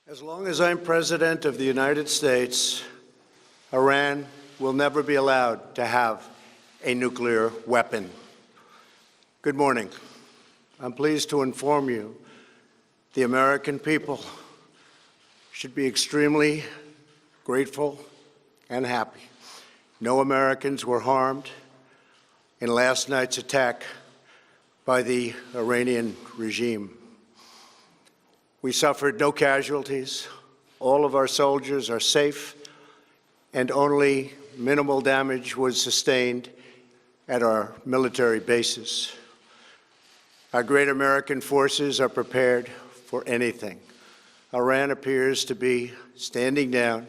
As long as I'm President of the United States, Iran will never be allowed to have a nuclear weapon. Good morning. I'm pleased to inform you the American people should be extremely grateful and happy. No Americans were harmed in last night's attack by the Iranian regime. We suffered no casualties. All of our soldiers are safe, and only minimal damage was sustained at our military bases. Our great American forces are prepared for anything. Iran appears to be standing down,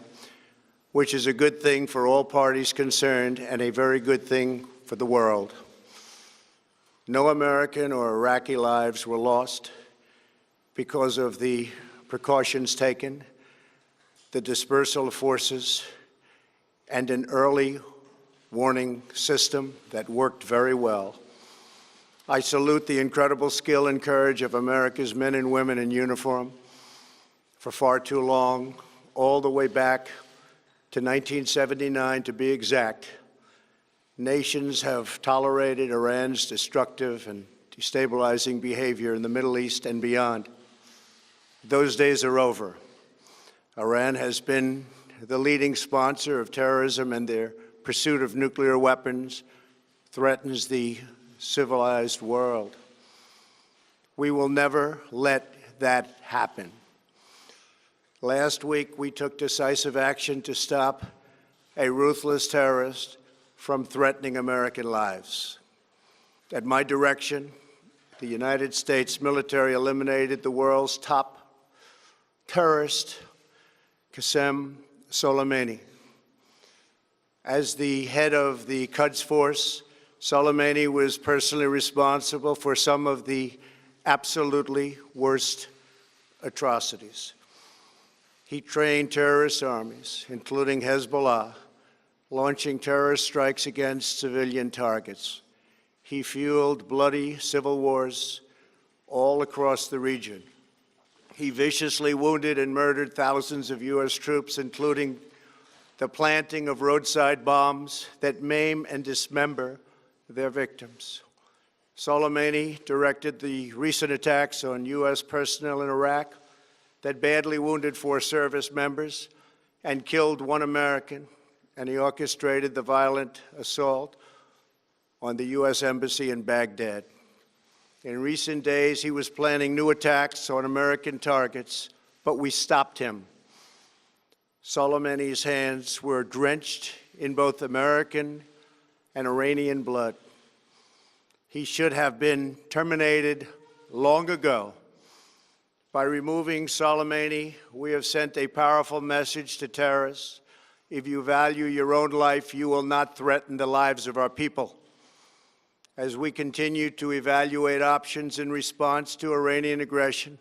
which is a good thing for all parties concerned and a very good thing for the world. No American or Iraqi lives were lost because of the precautions taken, the dispersal of forces, and an early warning system that worked very well. I salute the incredible skill and courage of America's men and women in uniform. For far too long, all the way back to 1979 to be exact, nations have tolerated Iran's destructive and destabilizing behavior in the Middle East and beyond. Those days are over. Iran has been the leading sponsor of terrorism, and their pursuit of nuclear weapons threatens the civilized world. We will never let that happen. Last week, we took decisive action to stop a ruthless terrorist from threatening American lives. At my direction, the United States military eliminated the world's top terrorist, Qasem Soleimani. As the head of the Quds Force, Soleimani was personally responsible for some of the absolutely worst atrocities. He trained terrorist armies, including Hezbollah, launching terrorist strikes against civilian targets. He fueled bloody civil wars all across the region. He viciously wounded and murdered thousands of U.S. troops, including the planting of roadside bombs that maim and dismember their victims. Soleimani directed the recent attacks on U.S. personnel in Iraq that badly wounded 4 service members and killed 1 American, and he orchestrated the violent assault on the U.S. Embassy in Baghdad. In recent days, he was planning new attacks on American targets, but we stopped him. Soleimani's hands were drenched in both American and Iranian blood. He should have been terminated long ago. By removing Soleimani, we have sent a powerful message to terrorists. If you value your own life, you will not threaten the lives of our people. As we continue to evaluate options in response to Iranian aggression,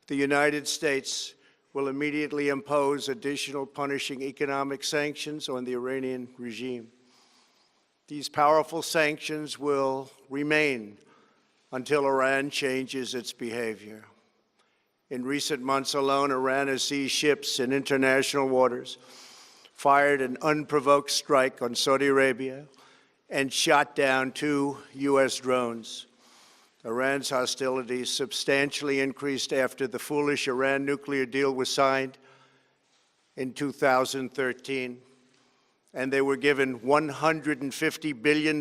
the United States will immediately impose additional punishing economic sanctions on the Iranian regime. These powerful sanctions will remain until Iran changes its behavior. In recent months alone, Iran has seized ships in international waters, fired an unprovoked strike on Saudi Arabia, and shot down 2 U.S. drones. Iran's hostilities substantially increased after the foolish Iran nuclear deal was signed in 2013, and they were given $150 billion,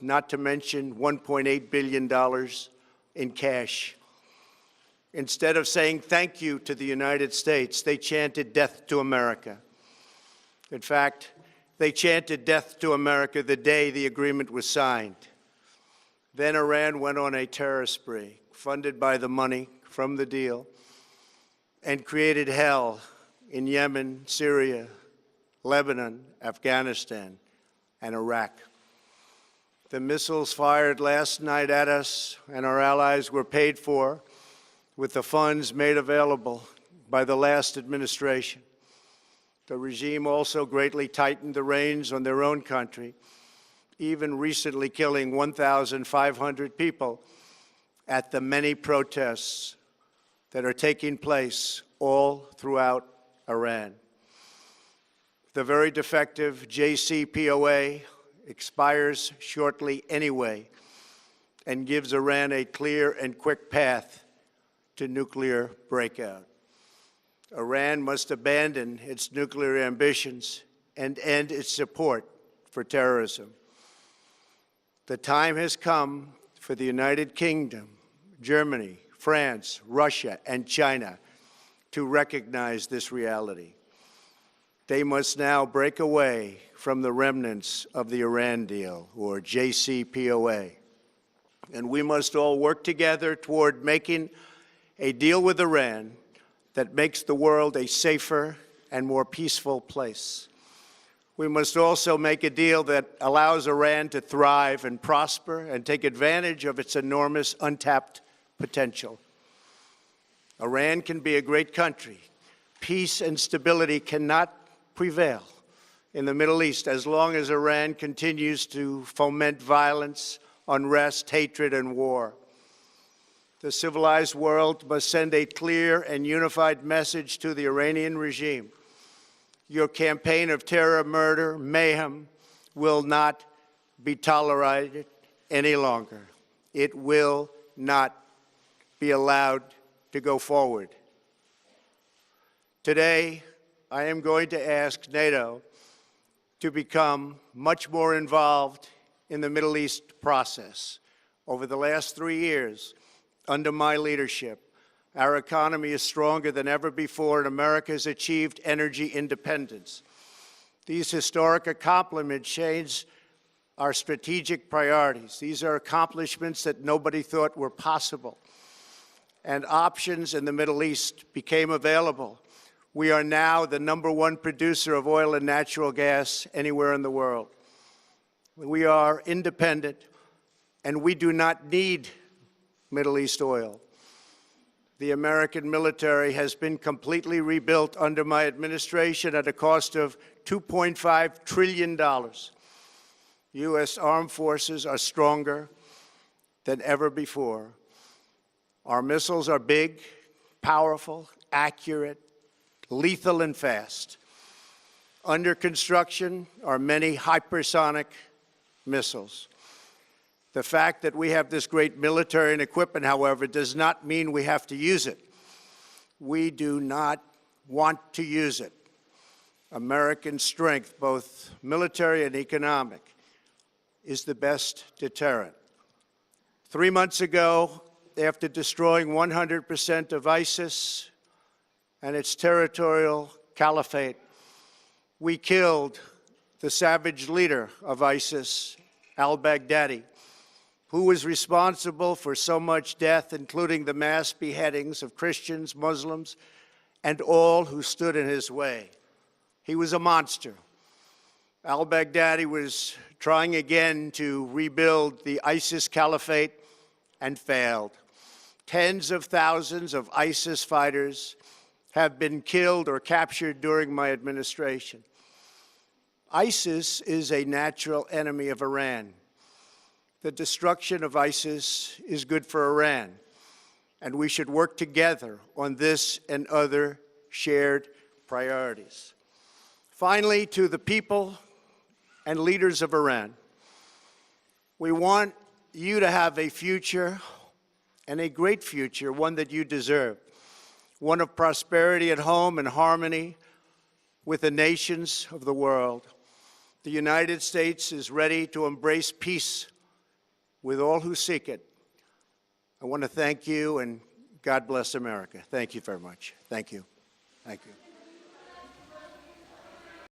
not to mention $1.8 billion in cash. Instead of saying thank you to the United States, they chanted death to America. In fact, they chanted death to America the day the agreement was signed. Then Iran went on a terror spree, funded by the money from the deal, and created hell in Yemen, Syria, Lebanon, Afghanistan, and Iraq. The missiles fired last night at us and our allies were paid for with the funds made available by the last administration. The regime also greatly tightened the reins on their own country, even recently killing 1,500 people at the many protests that are taking place all throughout Iran. The very defective JCPOA expires shortly anyway and gives Iran a clear and quick path to nuclear breakout. Iran must abandon its nuclear ambitions and end its support for terrorism. The time has come for the United Kingdom, Germany, France, Russia, and China to recognize this reality. They must now break away from the remnants of the Iran deal, or JCPOA. And we must all work together toward making a deal with Iran that makes the world a safer and more peaceful place. We must also make a deal that allows Iran to thrive and prosper and take advantage of its enormous untapped potential. Iran can be a great country. Peace and stability cannot prevail in the Middle East as long as Iran continues to foment violence, unrest, hatred, and war. The civilized world must send a clear and unified message to the Iranian regime. Your campaign of terror, murder, mayhem will not be tolerated any longer. It will not be allowed to go forward. Today, I am going to ask NATO to become much more involved in the Middle East process. Over the last 3 years, under my leadership, our economy is stronger than ever before, and America has achieved energy independence. These historic accomplishments change our strategic priorities. These are accomplishments that nobody thought were possible. And options in the Middle East became available. We are now the #1 producer of oil and natural gas anywhere in the world. We are independent, and we do not need Middle East oil. The American military has been completely rebuilt under my administration at a cost of $2.5 trillion. U.S. armed forces are stronger than ever before. Our missiles are big, powerful, accurate, lethal, and fast. Under construction are many hypersonic missiles. The fact that we have this great military and equipment, however, does not mean we have to use it. We do not want to use it. American strength, both military and economic, is the best deterrent. 3 months ago, after destroying 100% of ISIS and its territorial caliphate, we killed the savage leader of ISIS, al-Baghdadi, who was responsible for so much death, including the mass beheadings of Christians, Muslims, and all who stood in his way. He was a monster. Al-Baghdadi was trying again to rebuild the ISIS caliphate and failed. Tens of thousands of ISIS fighters have been killed or captured during my administration. ISIS is a natural enemy of Iran. The destruction of ISIS is good for Iran, and we should work together on this and other shared priorities. Finally, to the people and leaders of Iran, we want you to have a future, and a great future, one that you deserve, one of prosperity at home and harmony with the nations of the world. The United States is ready to embrace peace with all who seek it. I want to thank you, and God bless America. Thank you very much. Thank you. Thank you.